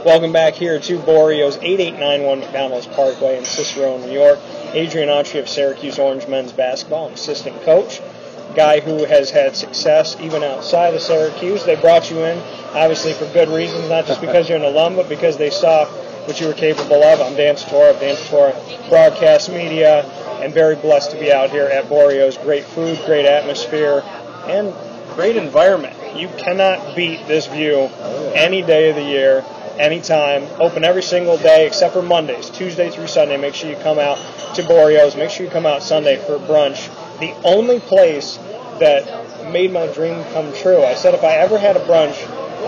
Welcome back here to Boreo's 8891 McDonald's Parkway in Cicero, New York. Adrian Autry of Syracuse Orange men's basketball, an assistant coach, guy who has had success even outside of Syracuse. They brought you in, obviously, for good reasons, not just because you're an alum, but because they saw what you were capable of. I'm Dan Tortora of Dan Tortora Broadcast Media, and very blessed to be out here at Boreo's. Great food, great atmosphere, and great environment. You cannot beat this view any day of the year, anytime. Open every single day except for Mondays, Tuesday through Sunday. Make sure you come out to Boreo's. Make sure you come out Sunday for brunch. The only place that made my dream come true. I said if I ever had a brunch,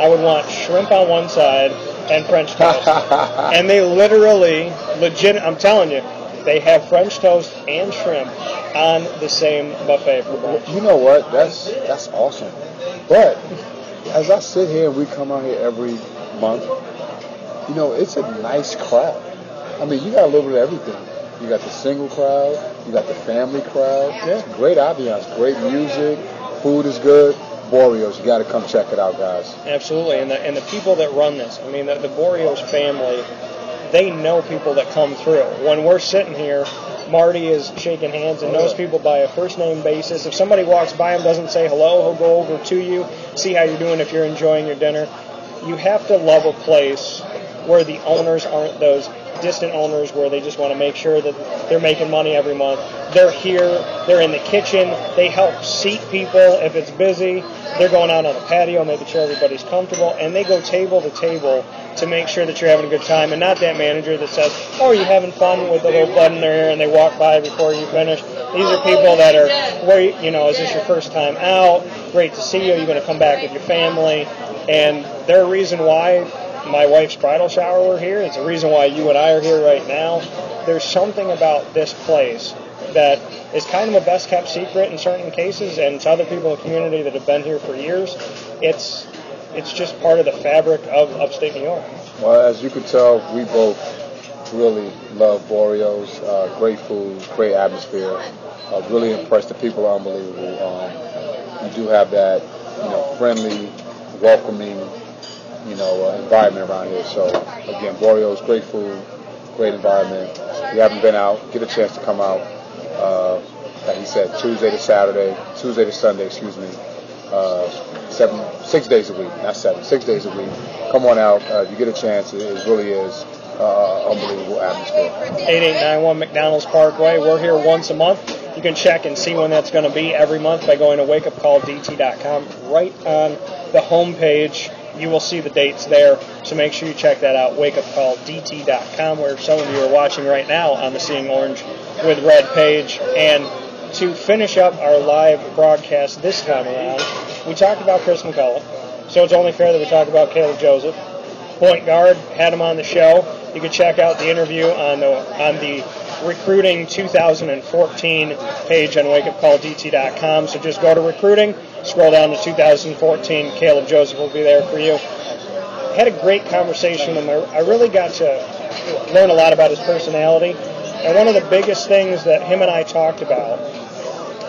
I would want shrimp on one side and French toast. And they literally, I'm telling you, they have French toast and shrimp on the same buffet for brunch. You know what? That's awesome. But as I sit here and we come out here every month, you know, it's a nice crowd. I mean, you got a little bit of everything. You got the single crowd, you got the family crowd. Yeah. Great ambiance, great music, food is good. Boreo's, you got to come check it out, guys. Absolutely, and the people that run this, I mean, the Boreo's family, they know people that come through. When we're sitting here, Marty is shaking hands and knows people by a first-name basis. If somebody walks by him, doesn't say hello, he'll go over to you, see how you're doing if you're enjoying your dinner. You have to love a place where the owners aren't those distant owners where they just want to make sure that they're making money every month. They're here, they're in the kitchen, they help seat people if it's busy, they're going out on the patio, making sure everybody's comfortable, and they go table to table to make sure that you're having a good time, and not that manager that says, oh, are you having fun with a little bud in their ear, and they walk by before you finish. These are people that are, where is this your first time out? Great to see you, you're going to come back with your family, and they're a reason why my wife's bridal shower we're here. It's the reason why you and I are here right now. There's something about this place that is kind of a best-kept secret in certain cases, and to other people in the community that have been here for years, it's just part of the fabric of upstate New York. Well, as you can tell, we both really love Boreo's. Great food, great atmosphere. Really impressed. The people are unbelievable. You do have that, friendly, welcoming, environment around here. So, again, Boreo's, great food, great environment. If you haven't been out, get a chance to come out. Like you said, Tuesday to Sunday, 6 days a week, not 7, 6 days a week. Come on out. If you get a chance, it really is unbelievable atmosphere. 8891 McDonald's Parkway. We're here once a month. You can check and see when that's going to be every month by going to wakeupcalldt.com. Right on the homepage, you will see the dates there, so make sure you check that out, wakeupcalldt.com, where some of you are watching right now on the Seeing Orange with Red page. And to finish up our live broadcast this time around, we talked about Chris McCullough, so it's only fair that we talk about Caleb Joseph. Point guard, had him on the show. You can check out the interview on the recruiting 2014 page on wakeupcalldt.com. So just go to recruiting, scroll down to 2014. Caleb Joseph will be there for you. I had a great conversation with him. I really got to learn a lot about his personality. And one of the biggest things that him and I talked about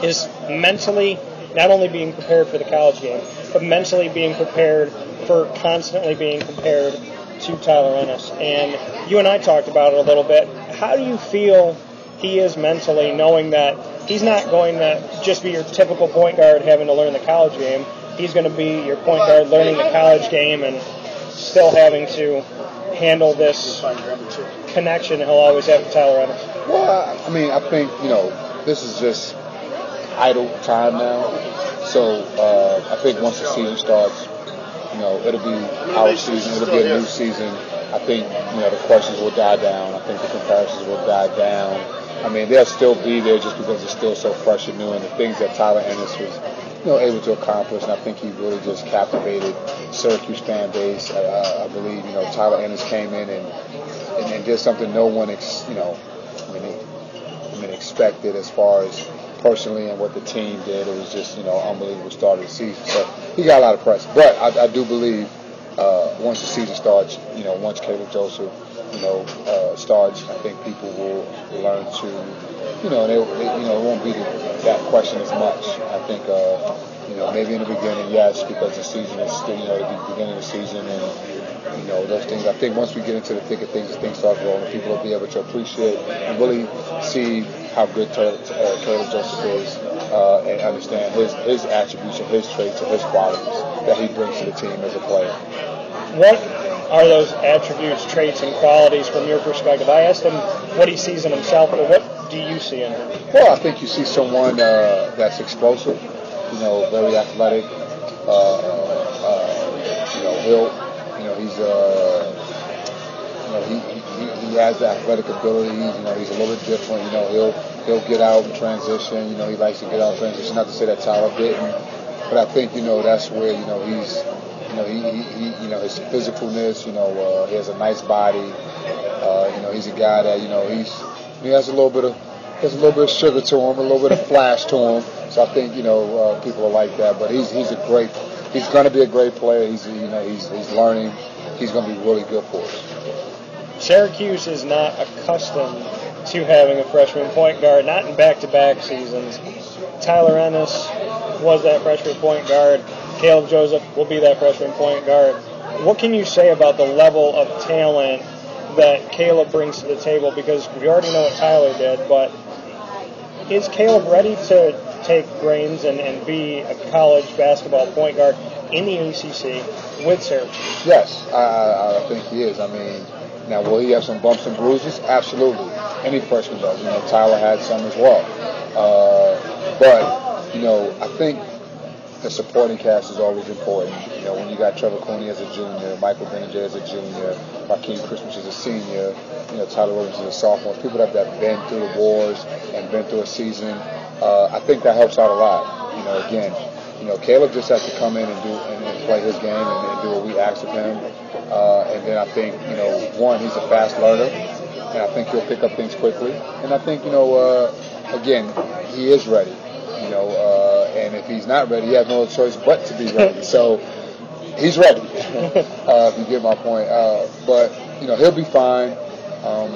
is mentally not only being prepared for the college game, but mentally being prepared for constantly being compared to Tyler Ennis. And you and I talked about it a little bit. How do you feel he is mentally, knowing that he's not going to just be your typical point guard having to learn the college game? He's going to be your point guard learning the college game and still having to handle this connection he'll always have with Tyler Ennis. Well, I think, this is just idle time now. So I think once the season starts, it'll be our season. It'll be a new season. I think, the questions will die down. I think the comparisons will die down. They'll still be there just because it's still so fresh and new, and the things that Tyler Ennis was, able to accomplish. And I think he really just captivated Syracuse fan base. I believe, Tyler Ennis came in and did something no one, expected as far as personally and what the team did. It was just, unbelievable start of the season. So he got a lot of press. But I do believe once the season starts, once Caleb Joseph, starts, I think people will learn to, it won't be that question as much. I think, maybe in the beginning, yes, because the season is still, the beginning of the season, and those things. I think once we get into the thick of things, things start rolling, people will be able to appreciate and really see how good Caleb Joseph is and understand his attributes and his traits and his qualities that he brings to the team as a player. What are those attributes, traits, and qualities from your perspective? I asked him what he sees in himself, but what do you see in him? Well, I think you see someone that's explosive, very athletic. He has the athletic ability. He's a little bit different. He'll get out in transition. He likes to get out in transition. Not to say that Tyler didn't, but I think that's where he's. His physicalness. He has a nice body. He's a guy that he has a little bit of sugar to him, a little bit of flash to him. So I think people are like that. But he's going to be a great player. He's learning. He's going to be really good for us. Syracuse is not accustomed to having a freshman point guard, not in back-to-back seasons. Tyler Ennis was that freshman point guard. Caleb Joseph will be that freshman point guard. What can you say about the level of talent that Caleb brings to the table? Because we already know what Tyler did, but is Caleb ready to take reins and be a college basketball point guard in the ACC with Syracuse? Yes, I think he is. Now, will he have some bumps and bruises? Absolutely. Any freshman does. Tyler had some as well. But I think the supporting cast is always important. When you got Trevor Cooney as a junior, Michael Benninger as a junior, Rakeem Christmas as a senior, Tyler Williams as a sophomore, people that have been through the wars and been through a season, I think that helps out a lot. Again, Caleb just has to come in and play his game and do what we ask of him. And then I think, one, he's a fast learner, and I think he'll pick up things quickly. And I think, again, he is ready. And if he's not ready, he has no choice but to be ready. So he's ready, if you get my point. But he'll be fine.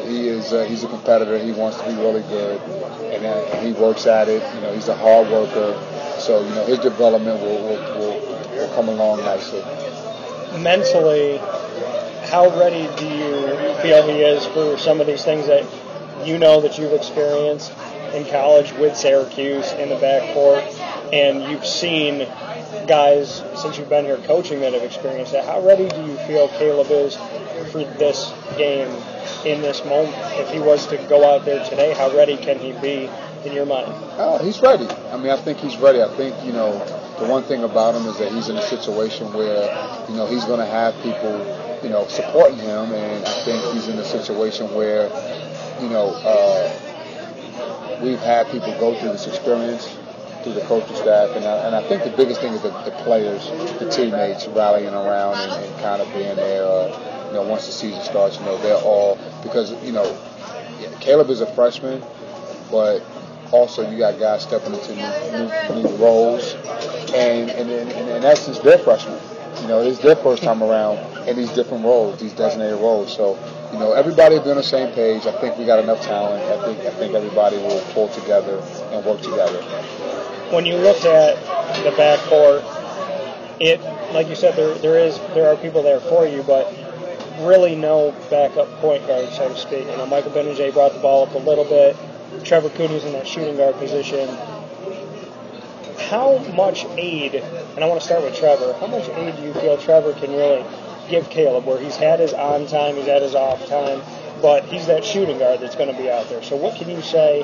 He's a competitor. He wants to be really good, and he works at it. He's a hard worker. So his development will come along nicely. Mentally, how ready do you feel he is for some of these things that that you've experienced in college with Syracuse in the backcourt, and you've seen guys since you've been here coaching that have experienced that? How ready do you feel Caleb is for this game in this moment? If he was to go out there today, how ready can he be in your mind? He's ready. I think he's ready. I think, the one thing about him is that he's in a situation where, he's going to have people, supporting him, and I think he's in a situation where, we've had people go through this experience through the coaching staff, and I think the biggest thing is the players, the teammates rallying around and kind of being there. Once the season starts, they're all, because Caleb is a freshman, but also you got guys stepping into new roles, and in essence they're freshmen. It's their first time around in these different roles, these designated roles. So everybody will be on the same page. I think we got enough talent. I think everybody will pull together and work together. When you look at the backcourt, like you said, there are people there for you, but really no backup point guard, so to speak. Michael Benninger brought the ball up a little bit. Trevor Cooney's in that shooting guard position. How much aid, and I want to start with Trevor, how much aid do you feel Trevor can really give Caleb, where he's had his on time, he's had his off time, but he's that shooting guard that's going to be out there? So what can you say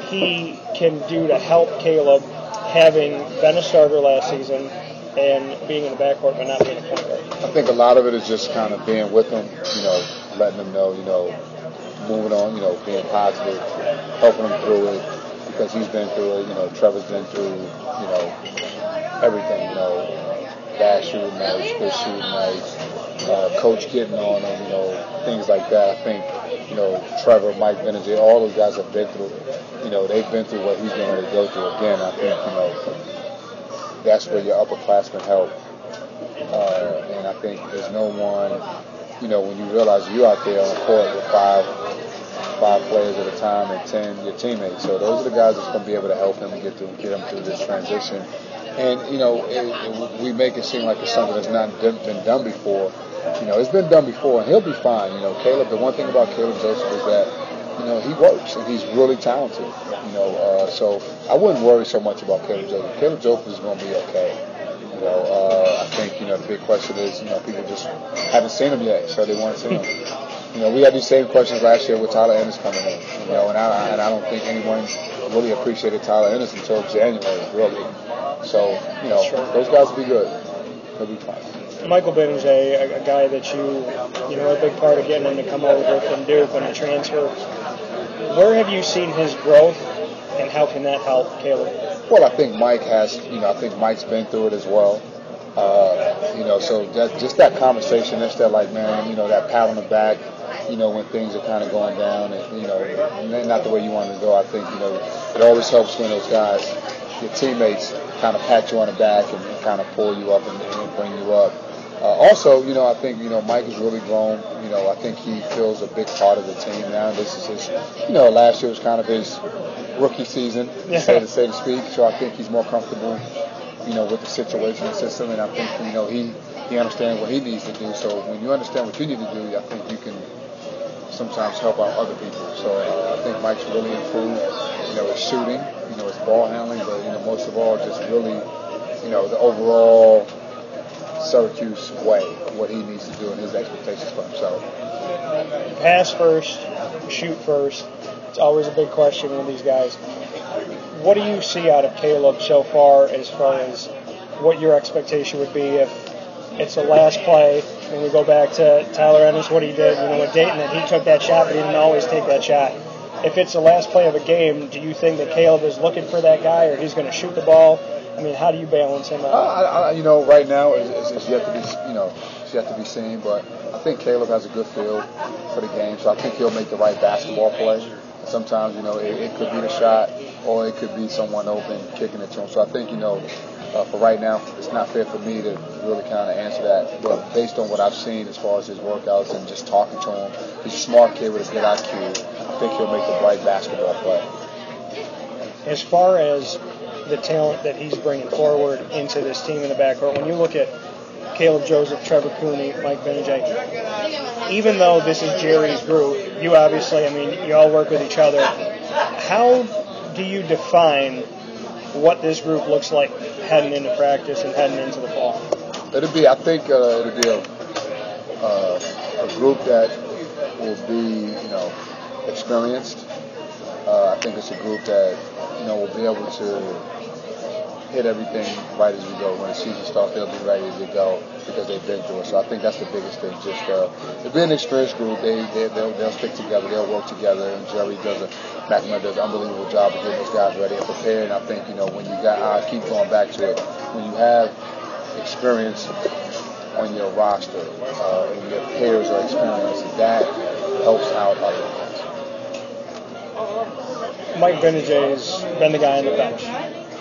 he can do to help Caleb, having been a starter last season and being in the backcourt but not being a point guard? I think a lot of it is just kind of being with him, letting him know, moving on, being positive, helping him through it, because he's been through it. Trevor's been through, everything, bad shooting nights, good shooting nights, coach getting on him, things like that. I think, Trevor, Mike Benninger, all those guys have been through it. They've been through what he's been able to go through. Again, I think, that's where your upperclassmen help. And I think there's no one, when you realize you're out there on the court with five players at a time and 10 your teammates. So those are the guys that's going to be able to help him and get him through this transition. And, we make it seem like it's something that's not been done before, You know, it's been done before, and he'll be fine. You know, Caleb. The one thing about Caleb Joseph is that, you know, he works and he's really talented. You know, so I wouldn't worry so much about Caleb Joseph. Caleb Joseph is going to be okay. You know, I think, you know, the big question is, you know, people just haven't seen him yet, so they want to see him. You know, we had these same questions last year with Tyler Ennis coming in. You know, and I don't think anyone really appreciated Tyler Ennis until January, really. So, you know, those guys will be good. They'll be fine. Michael Benje, a guy that you know, a big part of getting him to come over from Duke on a transfer. Where have you seen his growth, and how can that help Caleb? Well, I think Mike has, you know, I think Mike's been through it as well. You know, so just that conversation, just that, like, man, you know, that pat on the back, you know, when things are kind of going down and, you know, not the way you want to go. I think, you know, it always helps when those guys, your teammates, kind of pat you on the back and kind of pull you up and bring you up. Also, you know, I think, you know, Mike has really grown. You know, I think he feels a big part of the team now. This is his, you know, last year was kind of his rookie season, so to speak. So I think he's more comfortable, you know, with the situation and system. And I think, you know, he understands what he needs to do. So when you understand what you need to do, I think you can sometimes help out other people. So I think Mike's really improved, you know, his shooting, you know, his ball handling, but, you know, most of all, just really, you know, the overall Syracuse way, what he needs to do and his expectations for himself. Pass first, shoot first. It's always a big question with these guys. What do you see out of Caleb so far as what your expectation would be if it's the last play, when we go back to Tyler Ennis, what he did, you know, with Dayton, that he took that shot, but he didn't always take that shot. If it's the last play of a game, do you think that Caleb is looking for that guy, or he's going to shoot the ball? I mean, how do you balance him out? You know, right now it's yet to be, you know, it's yet to be seen. But I think Caleb has a good feel for the game, so I think he'll make the right basketball play. And sometimes, you know, it could be the shot, or it could be someone open kicking it to him. So I think, you know, for right now, it's not fair for me to really kind of answer that. But based on what I've seen as far as his workouts and just talking to him, he's a smart kid with a good IQ. I think he'll make the right basketball play. As far as the talent that he's bringing forward into this team in the backcourt, when you look at Caleb Joseph, Trevor Cooney, Mike Benje, even though this is Jerry's group, you obviously, I mean, you all work with each other. How do you define what this group looks like heading into practice and heading into the fall? I think it'll be a group that will be, you know, experienced. I think it's a group that, you know, will be able to hit everything right as we go. When the season starts, they'll be ready to go because they've been through it. So I think that's the biggest thing. Just they've been an experienced group. They'll stick together. They'll work together. And Jerry McNamara does an unbelievable job of getting those guys ready and prepared. And I think, you know, when you got, I keep going back to it, when you have experience on your roster and your players are experienced, that helps out other guys. Mike Benajay's been the guy on the bench.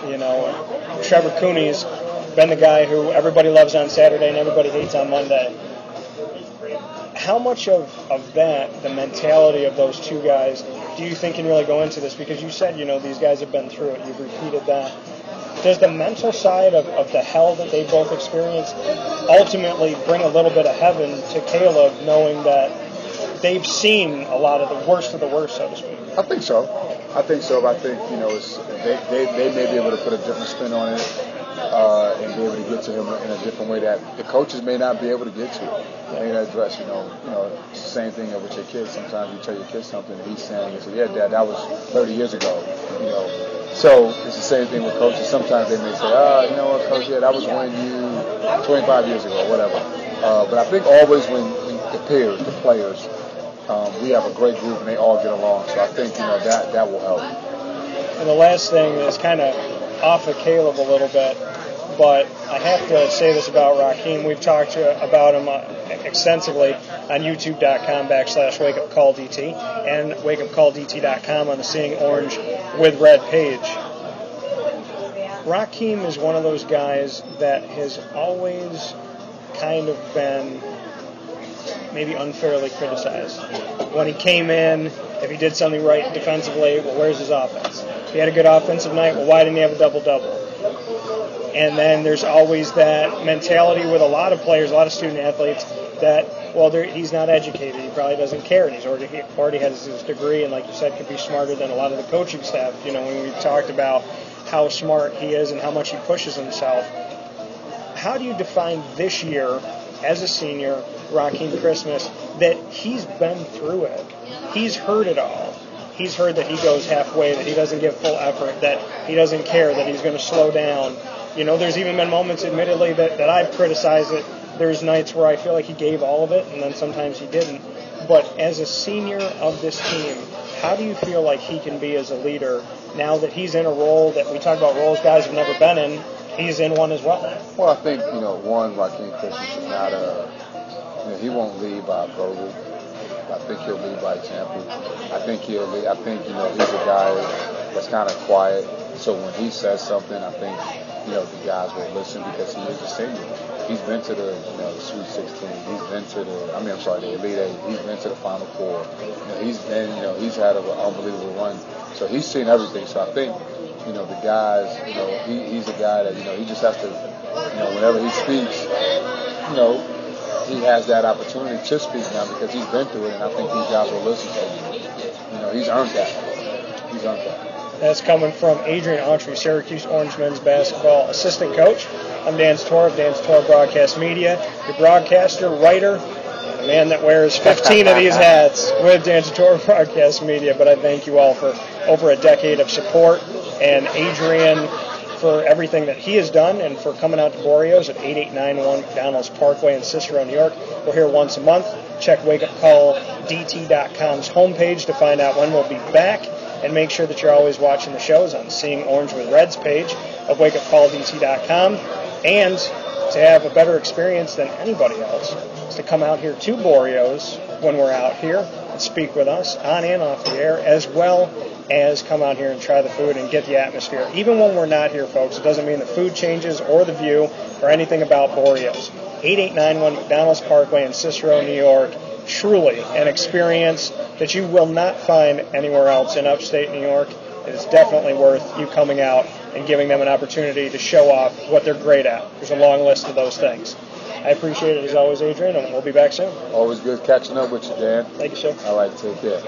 You know, Trevor Cooney's been the guy who everybody loves on Saturday and everybody hates on Monday. How much of that, the mentality of those two guys, do you think can really go into this? Because you said, you know, these guys have been through it. You've repeated that. Does the mental side of the hell that they both experienced ultimately bring a little bit of heaven to Caleb, knowing that they've seen a lot of the worst, so to speak? I think so. I think, you know, they may be able to put a different spin on it and be able to get to him in a different way that the coaches may not be able to get to. May not address, you know, it's the same thing with your kids. Sometimes you tell your kid something and he's saying, yeah, Dad, that was 30 years ago, you know. So it's the same thing with coaches. Sometimes they may say, you know what, Coach, yeah, that was when you 25 years ago, whatever. But I think always when the peers, the players, we have a great group and they all get along. So I think, you know, that will help. And the last thing is kind of off of Caleb a little bit, but I have to say this about Raheem. We've talked about him extensively on youtube.com/wakeupcalldt and wakeupcalldt.com on the Seeing Orange with Red page. Raheem is one of those guys that has always kind of been maybe unfairly criticized. When he came in, if he did something right defensively, well, where's his offense? If he had a good offensive night, well, why didn't he have a double-double? And then there's always that mentality with a lot of players, a lot of student athletes, that, well, he's not educated, he probably doesn't care, and he's already has his degree, and like you said, could be smarter than a lot of the coaching staff. When we talked about how smart he is and how much he pushes himself, how do you define this year as a senior, Raheem Christmas, that he's been through it? He's heard it all. He's heard that he goes halfway, that he doesn't give full effort, that he doesn't care, that he's going to slow down. There's even been moments, admittedly, that I've criticized it. There's nights where I feel like he gave all of it, and then sometimes he didn't. But as a senior of this team, how do you feel like he can be as a leader now that he's in a role that we talk about roles guys have never been in? He's in one as well. Well, I think, one, Raheem Christmas is not he won't lead by approval. I think he'll lead by example. I think he'll lead. I think, he's a guy that's kind of quiet. So when he says something, I think, the guys will listen because he is a senior. He's been to the, Sweet 16. He's been to the Elite Eight. He's been to the Final Four. He's been, he's had an unbelievable run. So he's seen everything. So I think, the guys, he's a guy that, he just has to, whenever he speaks, he has that opportunity to speak now because he's been through it, and I think these guys will listen to him. He's earned that. He's earned that. That's coming from Adrian Autry, Syracuse Orange men's basketball assistant coach. I'm Dan Tortora of Dan Tortora Broadcast Media, your broadcaster, writer, the man that wears 15 of these hats with Dan Tortora Broadcast Media. But I thank you all for over a decade of support, and Adrian for everything that he has done, and for coming out to Boreos at 8891 McDonald's Parkway in Cicero, New York. We're here once a month. Check wakeupcalldt.com's homepage to find out when we'll be back. And make sure that you're always watching the shows on Seeing Orange with Reds page of wakeupcalldt.com. And to have a better experience than anybody else is to come out here to Boreos when we're out here and speak with us on and off the air, as well as come out here and try the food and get the atmosphere. Even when we're not here, folks, it doesn't mean the food changes or the view or anything about Boreos. 8891 McDonald's Parkway in Cicero, New York. Truly an experience that you will not find anywhere else in upstate New York. It is definitely worth you coming out and giving them an opportunity to show off what they're great at. There's a long list of those things. I appreciate it as always, Adrian, and we'll be back soon. Always good catching up with you, Dan. Thank you, sir. All right, take care.